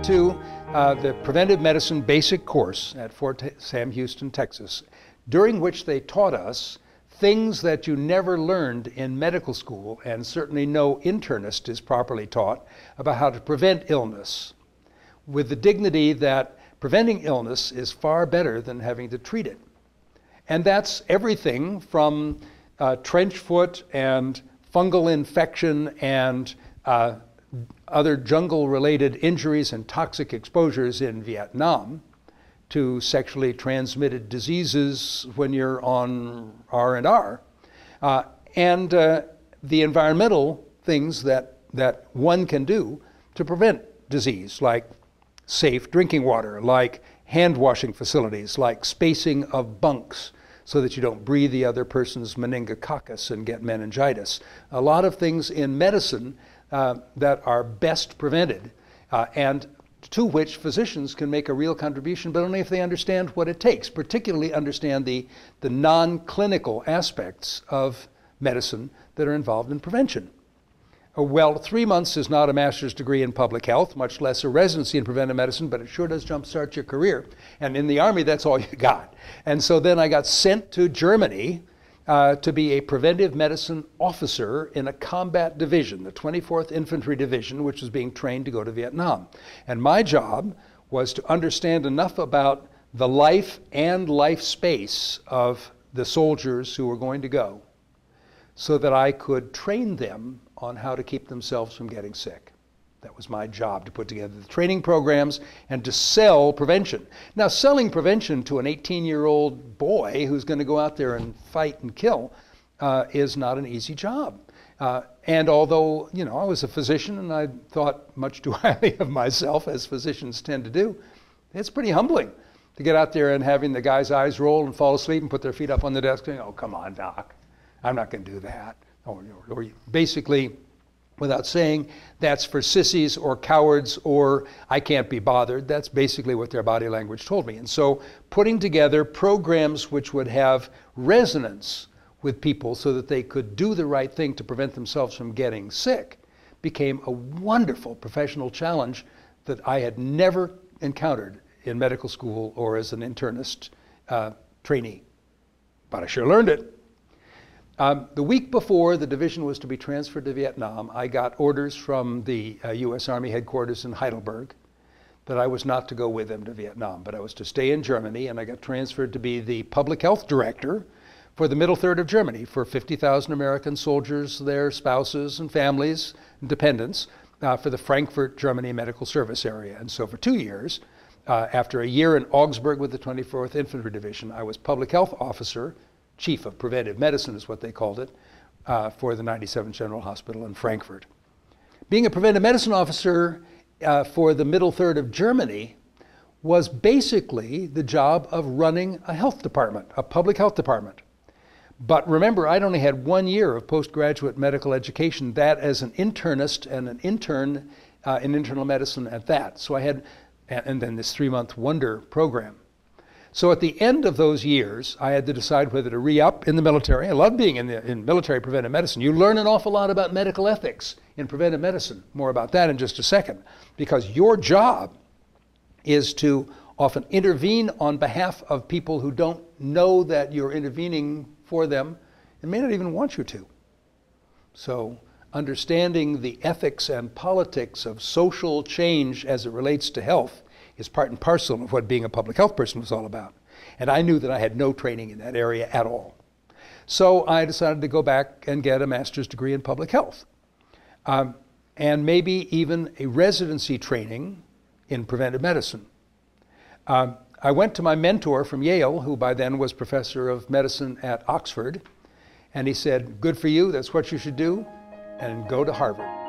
to the preventive medicine basic course at Fort Sam Houston, Texas, during which they taught us things that you never learned in medical school, and certainly no internist is properly taught, about how to prevent illness, with the dignity that preventing illness is far better than having to treat it. And that's everything from trench foot and fungal infection and other jungle-related injuries and toxic exposures in Vietnam, to sexually transmitted diseases when you're on R&R, and the environmental things that one can do to prevent disease, like safe drinking water, like hand washing facilities, like spacing of bunks so that you don't breathe the other person's meningococcus and get meningitis. A lot of things in medicine that are best prevented, and to which physicians can make a real contribution, but only if they understand what it takes, particularly understand the non-clinical aspects of medicine that are involved in prevention. Well, 3 months is not a master's degree in public health, much less a residency in preventive medicine, but it sure does jumpstart your career. And in the Army, that's all you got. And so then I got sent to Germany to be a preventive medicine officer in a combat division, the 24th Infantry Division, which was being trained to go to Vietnam. And my job was to understand enough about the life and life space of the soldiers who were going to go so that I could train them on how to keep themselves from getting sick. That was my job, to put together the training programs and to sell prevention. Now, selling prevention to an 18-year-old boy who's going to go out there and fight and kill is not an easy job. And although, you know, I was a physician and I thought much too highly of myself, as physicians tend to do, it's pretty humbling to get out there and having the guy's eyes roll and fall asleep and put their feet up on the desk saying, "Oh, come on, doc, I'm not going to do that." Or basically, without saying, that's for sissies or cowards or I can't be bothered. That's basically what their body language told me. And so putting together programs which would have resonance with people so that they could do the right thing to prevent themselves from getting sick became a wonderful professional challenge that I had never encountered in medical school or as an internist trainee. But I sure learned it. The week before the division was to be transferred to Vietnam, I got orders from the U.S. Army headquarters in Heidelberg that I was not to go with them to Vietnam, but I was to stay in Germany, and I got transferred to be the public health director for the middle third of Germany for 50,000 American soldiers, their spouses and families and dependents for the Frankfurt, Germany medical service area. And so for 2 years, after a year in Augsburg with the 24th Infantry Division, I was public health officer, Chief of Preventive Medicine is what they called it, for the 97th General Hospital in Frankfurt. Being a preventive medicine officer for the middle third of Germany was basically the job of running a health department, a public health department. But remember, I'd only had 1 year of postgraduate medical education, that as an internist and an intern in internal medicine at that. So I had, and then this 3-month wonder program. So at the end of those years, I had to decide whether to re-up in the military. I love being in military preventive medicine. You learn an awful lot about medical ethics in preventive medicine. More about that in just a second. Because your job is to often intervene on behalf of people who don't know that you're intervening for them and may not even want you to. So understanding the ethics and politics of social change as it relates to health is part and parcel of what being a public health person was all about. And I knew that I had no training in that area at all. So I decided to go back and get a master's degree in public health. And maybe even a residency training in preventive medicine. I went to my mentor from Yale, who by then was professor of medicine at Oxford, and he said, "Good for you, that's what you should do, and go to Harvard."